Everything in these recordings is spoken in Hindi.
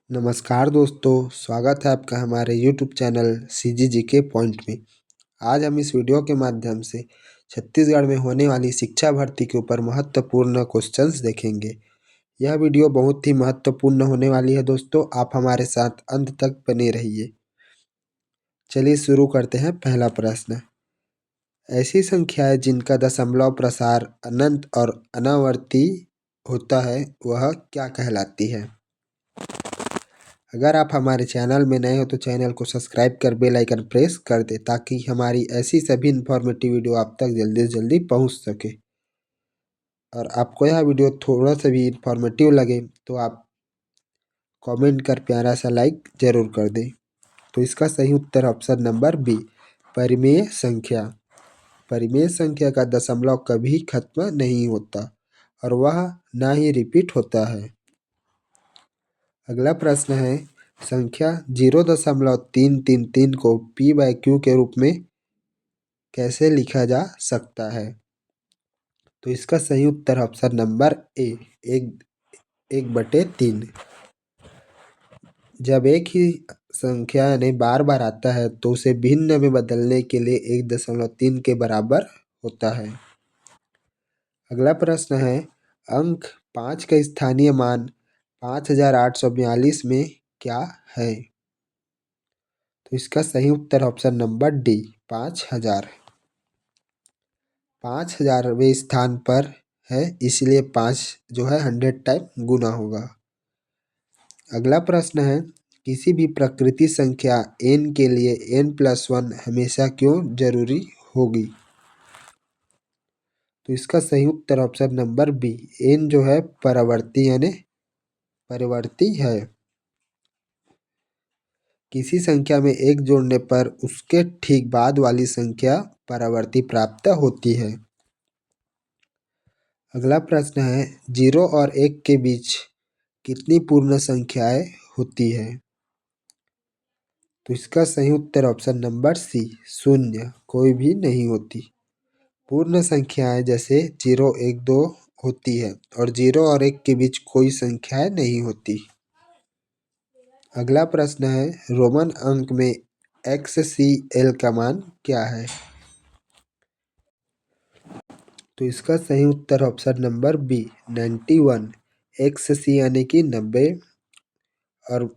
नमस्कार दोस्तों, स्वागत है आपका हमारे यूट्यूब चैनल CGG के पॉइंट में। आज हम इस वीडियो के माध्यम से छत्तीसगढ़ में होने वाली शिक्षा भर्ती के ऊपर महत्वपूर्ण क्वेश्चंस देखेंगे। यह वीडियो बहुत ही महत्वपूर्ण होने वाली है दोस्तों, आप हमारे साथ अंत तक बने रहिए। चलिए शुरू करते हैं। पहला प्रश्न, ऐसी संख्याएं जिनका दशमलव प्रसार अनंत और अनावर्ती होता है वह क्या कहलाती है? अगर आप हमारे चैनल में नए हो तो चैनल को सब्सक्राइब कर बेल आइकन प्रेस कर दे ताकि हमारी ऐसी सभी इन्फॉर्मेटिव वीडियो आप तक जल्दी से जल्दी पहुंच सके। और आपको यह वीडियो थोड़ा सा भी इन्फॉर्मेटिव लगे तो आप कमेंट कर प्यारा सा लाइक जरूर कर दें। तो इसका सही उत्तर ऑप्शन नंबर बी, परिमेय संख्या। परिमेय संख्या का दशमलव कभी खत्म नहीं होता और वह ना ही रिपीट होता है। अगला प्रश्न है, संख्या 0.333 को p/q के रूप में कैसे लिखा जा सकता है? तो इसका सही उत्तर ऑप्शन नंबर ए, 1/3। जब एक ही संख्या यानी बार बार आता है तो उसे भिन्न में बदलने के लिए 1.3 के बराबर होता है। अगला प्रश्न है, अंक 5 का स्थानीय मान 5842 में क्या है? तो इसका सही उत्तर ऑप्शन नंबर डी, 5000। 5000वें स्थान पर है, इसलिए 5 जो है 100 टाइम गुना होगा। अगला प्रश्न है, किसी भी प्रकृति संख्या n के लिए n+1 हमेशा क्यों जरूरी होगी? तो इसका सही उत्तर ऑप्शन नंबर बी, n जो है परावर्ती यानी परिवर्ती है। किसी संख्या में एक जोड़ने पर उसके ठीक बाद वाली संख्या परावर्ती प्राप्त होती है। अगला प्रश्न है, 0 और 1 के बीच कितनी पूर्ण संख्याएं होती है? तो इसका सही उत्तर ऑप्शन नंबर सी, 0, कोई भी नहीं होती। पूर्ण संख्याएं जैसे 0, 1, 2 होती है और 0 और 1 के बीच कोई संख्याएं नहीं होती। अगला प्रश्न है, रोमन अंक में XCL का मान क्या है? तो इसका सही उत्तर ऑप्शन नंबर बी, 91। XC यानी कि 90 और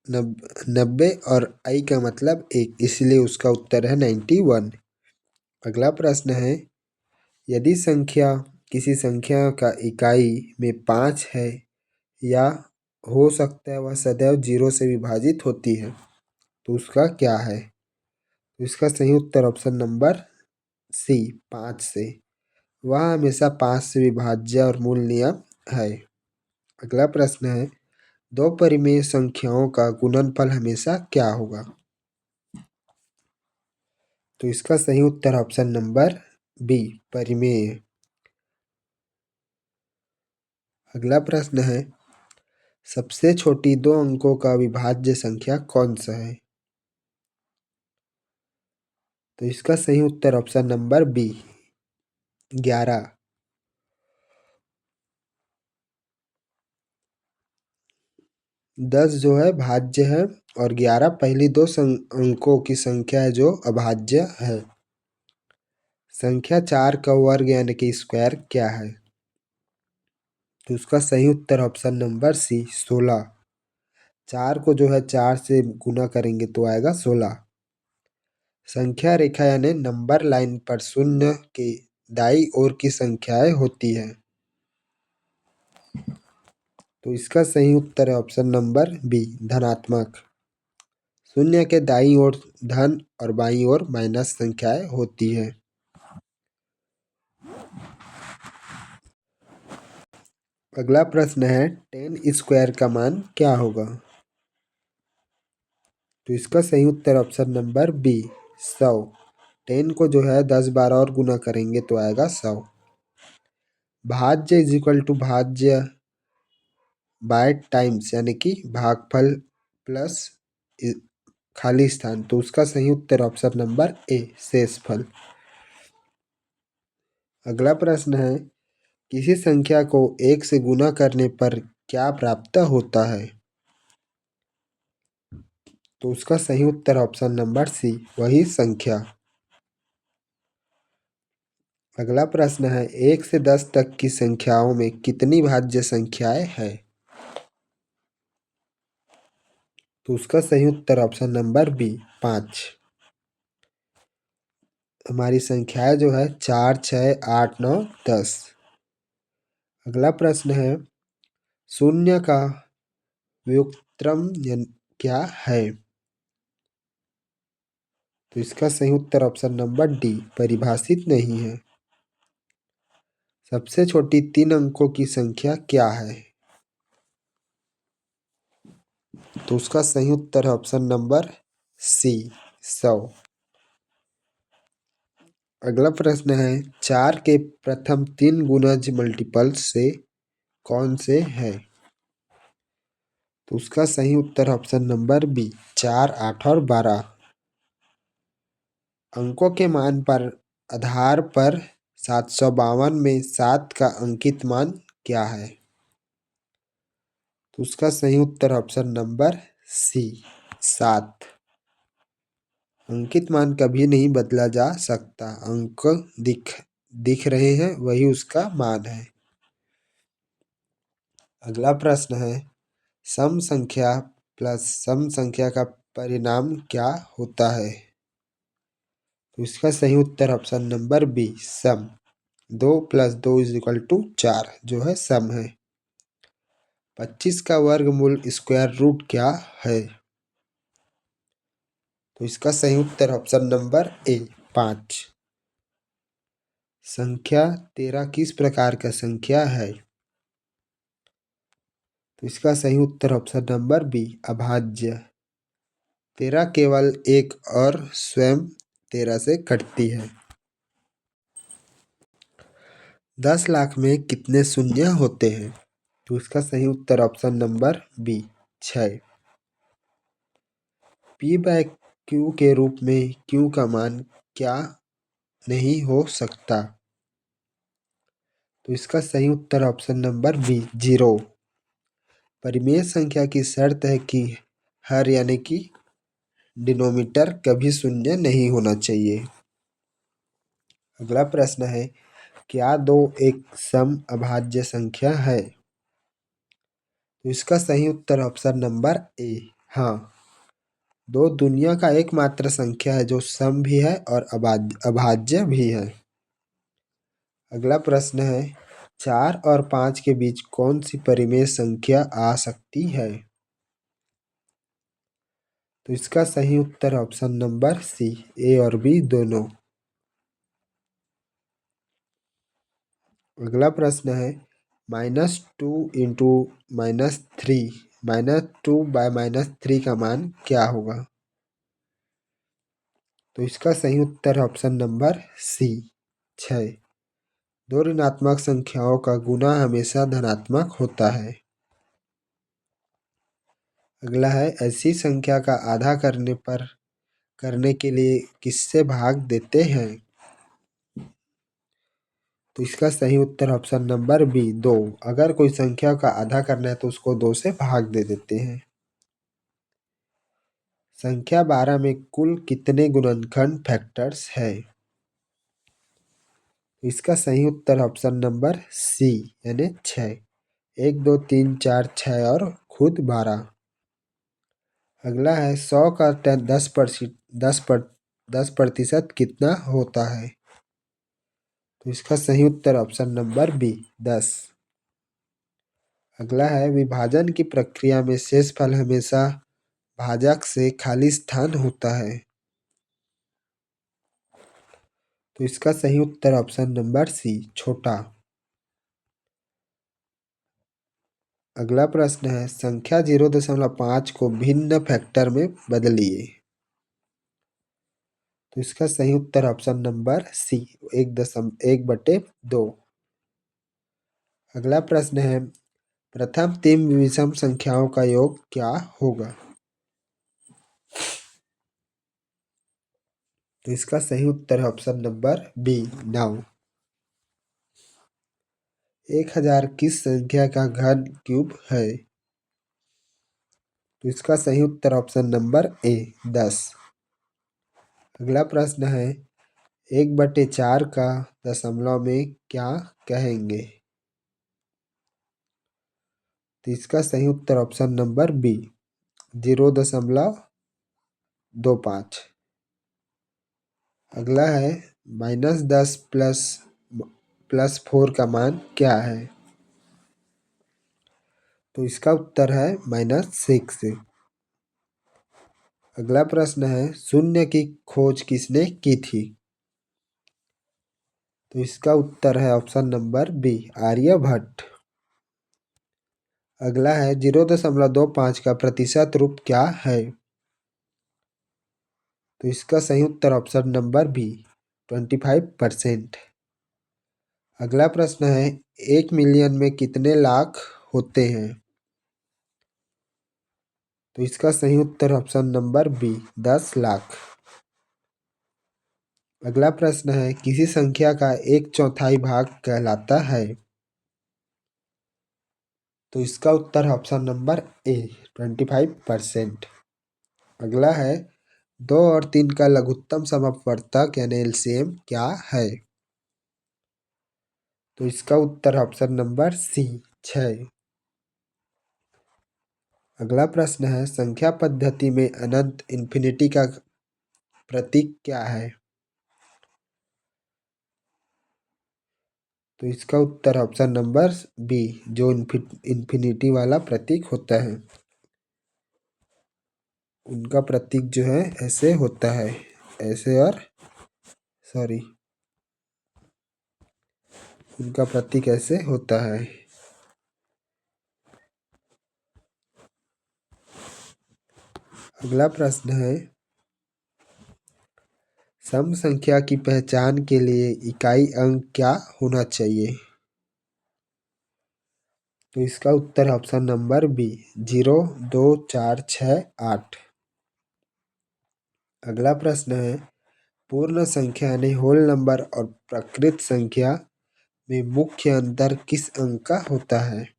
90 और आई का मतलब 1, इसलिए उसका उत्तर है 91। अगला प्रश्न है, यदि संख्या किसी संख्या का इकाई में 5 है या हो सकता है वह सदैव 0 से विभाजित होती है तो उसका क्या है? तो इसका सही उत्तर ऑप्शन नंबर सी, 5 से। वह हमेशा 5 से विभाज्य और मूल नियम है। अगला प्रश्न है, दो परिमेय संख्याओं का गुणनफल हमेशा क्या होगा? तो इसका सही उत्तर ऑप्शन नंबर बी, परिमेय। अगला प्रश्न है, सबसे छोटी दो अंकों का विभाज्य संख्या कौन सा है? तो इसका सही उत्तर ऑप्शन नंबर बी, 11। 10 जो है भाज्य है और 11 पहली दो अंकों की संख्या है जो अभाज्य है। संख्या 4 का वर्ग यानी कि स्क्वायर क्या है? तो उसका सही उत्तर ऑप्शन नंबर सी, 16। 4 को जो है 4 से गुना करेंगे तो आएगा 16। संख्या रेखा यानी नंबर लाइन पर शून्य के दाईं ओर की संख्याएं होती है। तो इसका सही उत्तर है ऑप्शन नंबर बी, धनात्मक। शून्य के दाईं ओर धन और बाईं ओर माइनस संख्याएं होती है। अगला प्रश्न है, 10 स्क्वायर का मान क्या होगा? तो इसका सही उत्तर ऑप्शन नंबर बी, 100। 10 को जो है 10 बार और गुना करेंगे तो आएगा 100। भाज्य इज इक्वल टू भाज्य बाय टाइम्स यानी कि भागफल प्लस खाली स्थान, तो उसका सही उत्तर ऑप्शन नंबर ए, शेषफल। अगला प्रश्न है, किसी संख्या को 1 से गुना करने पर क्या प्राप्त होता है? तो उसका सही उत्तर ऑप्शन नंबर सी, वही संख्या। अगला प्रश्न है, 1 से 10 तक की संख्याओं में कितनी भाज्य संख्याएं हैं? तो उसका सही उत्तर ऑप्शन नंबर बी, 5। हमारी संख्याएं जो है 4, 6, 8, 9, 10। अगला प्रश्न है, शून्य का व्युत्क्रम क्या है? तो इसका सही उत्तर ऑप्शन नंबर डी, परिभाषित नहीं है। सबसे छोटी 3 अंकों की संख्या क्या है? तो उसका सही उत्तर है ऑप्शन नंबर सी, 100। अगला प्रश्न है, 4 के प्रथम 3 गुणज मल्टीपल्स से कौन से है? तो उसका सही उत्तर ऑप्शन नंबर बी, 4, 8 और 12। अंकों के मान पर आधार पर 752 में 7 का अंकित मान क्या है? तो उसका सही उत्तर ऑप्शन नंबर सी, 7। अंकित मान कभी नहीं बदला जा सकता। अंक दिख दिख रहे हैं, वही उसका मान है। अगला प्रश्न है, सम संख्या प्लस सम संख्या का परिणाम क्या होता है? तो इसका सही उत्तर ऑप्शन नंबर बी, सम। 2 + 2 = 4 जो है सम है। 25 का वर्गमूल स्क्वायर रूट क्या है? तो इसका सही उत्तर ऑप्शन नंबर ए, 5। संख्या 13 किस प्रकार का संख्या है? तो इसका सही उत्तर ऑप्शन नंबर बी, अभाज्य। 13 केवल एक और स्वयं 13 से कटती है। 10 लाख में कितने शून्य होते हैं? तो इसका सही उत्तर ऑप्शन नंबर बी, 6। P/Q के रूप में Q का मान क्या नहीं हो सकता? तो इसका सही उत्तर ऑप्शन नंबर बी, 0। परिमेय संख्या की शर्त है कि हर यानी कि डिनोमिनेटर कभी शून्य नहीं होना चाहिए। अगला प्रश्न है, क्या 2 एक सम अभाज्य संख्या है? तो इसका सही उत्तर ऑप्शन नंबर ए, हाँ। 2 दुनिया का एकमात्र संख्या है जो सम भी है और अभाज्य भी है। अगला प्रश्न है, 4 और 5 के बीच कौन सी परिमेय संख्या आ सकती है? तो इसका सही उत्तर ऑप्शन नंबर सी, ए और बी दोनों। अगला प्रश्न है, -2 × -3 -2/-3 का मान क्या होगा? तो इसका सही उत्तर ऑप्शन नंबर सी, 6। दो ऋणात्मक संख्याओं का गुणा हमेशा धनात्मक होता है। अगला है, ऐसी संख्या का आधा करने के लिए किससे भाग देते हैं? तो इसका सही उत्तर ऑप्शन नंबर बी, 2। अगर कोई संख्या का आधा करना है तो उसको 2 से भाग दे देते हैं। संख्या 12 में कुल कितने गुणनखंड फैक्टर्स है? इसका सही उत्तर ऑप्शन नंबर सी, यानी 6। 1, 2, 3, 4, 6 और खुद 12। अगला है, 100 का 10% कितना होता है? तो इसका सही उत्तर ऑप्शन नंबर बी, 10। अगला है, विभाजन की प्रक्रिया में शेषफल हमेशा भाजक से खाली स्थान होता है। तो इसका सही उत्तर ऑप्शन नंबर सी, छोटा। अगला प्रश्न है, संख्या 0.5 को भिन्न फैक्टर में बदलिए। तो इसका सही उत्तर ऑप्शन नंबर सी, 1/2। अगला प्रश्न है, प्रथम 3 विषम संख्याओं का योग क्या होगा? तो इसका सही उत्तर है ऑप्शन नंबर बी, 9। 1000 किस संख्या का घन क्यूब है? तो इसका सही उत्तर ऑप्शन नंबर ए 10। अगला प्रश्न है 1/4 का दशमलव में क्या कहेंगे? तो इसका सही उत्तर ऑप्शन नंबर बी 0.25। अगला है -10 +4 का मान क्या है? तो इसका उत्तर है -6। अगला प्रश्न है शून्य की खोज किसने की थी? तो इसका उत्तर है ऑप्शन नंबर बी आर्यभट्ट। अगला है 0.25 का प्रतिशत रूप क्या है? तो इसका सही उत्तर ऑप्शन नंबर बी 25%। अगला प्रश्न है 1 मिलियन में कितने लाख होते हैं? तो इसका सही उत्तर ऑप्शन नंबर बी 10 लाख। अगला प्रश्न है किसी संख्या का 1/4 भाग कहलाता है? तो इसका उत्तर ऑप्शन नंबर ए 25%। अगला है 2 और 3 का लघुत्तम समवर्तक यानी एलसीएम क्या है? तो इसका उत्तर ऑप्शन नंबर सी 6। अगला प्रश्न है संख्या पद्धति में अनंत इन्फिनिटी का प्रतीक क्या है? तो इसका उत्तर ऑप्शन नंबर बी जो इन्फिनिटी वाला प्रतीक होता है उनका प्रतीक जो है ऐसे होता है, ऐसे और सॉरी उनका प्रतीक ऐसे होता है। अगला प्रश्न है सम संख्या की पहचान के लिए इकाई अंक क्या होना चाहिए? तो इसका उत्तर ऑप्शन नंबर बी 0, 2, 4, 6, 8। अगला प्रश्न है पूर्ण संख्या यानी होल नंबर और प्रकृत संख्या में मुख्य अंतर किस अंक का होता है?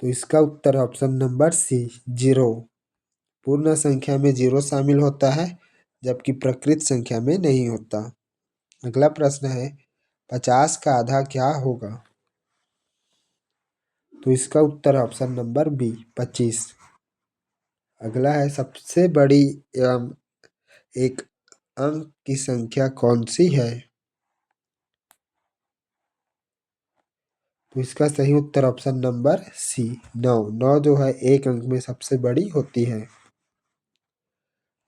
तो इसका उत्तर ऑप्शन नंबर सी 0। पूर्ण संख्या में 0 शामिल होता है जबकि प्रकृत संख्या में नहीं होता। अगला प्रश्न है 50 का आधा क्या होगा? तो इसका उत्तर ऑप्शन नंबर बी 25। अगला है सबसे बड़ी एवं एक अंक की संख्या कौन सी है? तो इसका सही उत्तर ऑप्शन नंबर सी 9। 9 जो है एक अंक में सबसे बड़ी होती है।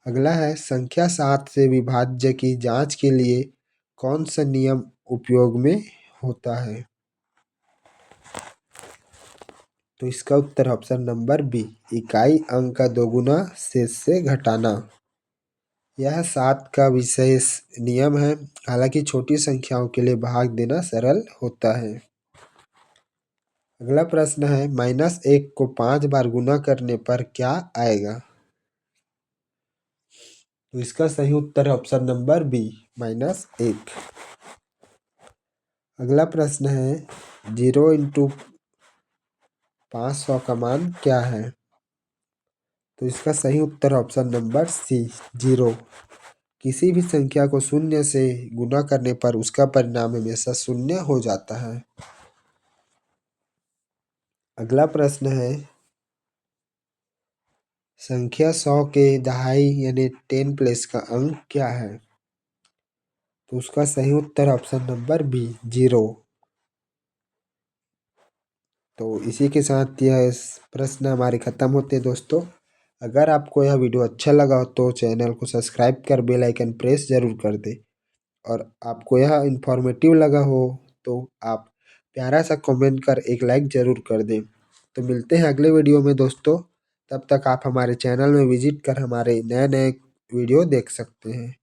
अगला है संख्या 7 से विभाज्य की जांच के लिए कौन सा नियम उपयोग में होता है? तो इसका उत्तर ऑप्शन नंबर बी इकाई अंक का दोगुना शेष से घटाना। यह 7 का विशेष नियम है, हालांकि छोटी संख्याओं के लिए भाग देना सरल होता है। अगला प्रश्न है -1 को 5 बार गुना करने पर क्या आएगा? तो इसका सही उत्तर ऑप्शन नंबर बी -1। अगला प्रश्न है 0 × 500 का मान क्या है? तो इसका सही उत्तर ऑप्शन नंबर सी 0। किसी भी संख्या को शून्य से गुना करने पर उसका परिणाम हमेशा शून्य हो जाता है। अगला प्रश्न है संख्या 100 के दहाई यानी 10 प्लेस का अंक क्या है? तो उसका सही उत्तर ऑप्शन नंबर बी 0। तो इसी के साथ यह प्रश्न हमारे ख़त्म होते हैं दोस्तों। अगर आपको यह वीडियो अच्छा लगा हो तो चैनल को सब्सक्राइब कर बेल आइकन प्रेस ज़रूर कर दें, और आपको यह इन्फॉर्मेटिव लगा हो तो आप प्यारा सा कमेंट कर एक लाइक ज़रूर कर दें। तो मिलते हैं अगले वीडियो में दोस्तों, तब तक आप हमारे चैनल में विजिट कर हमारे नए नए वीडियो देख सकते हैं।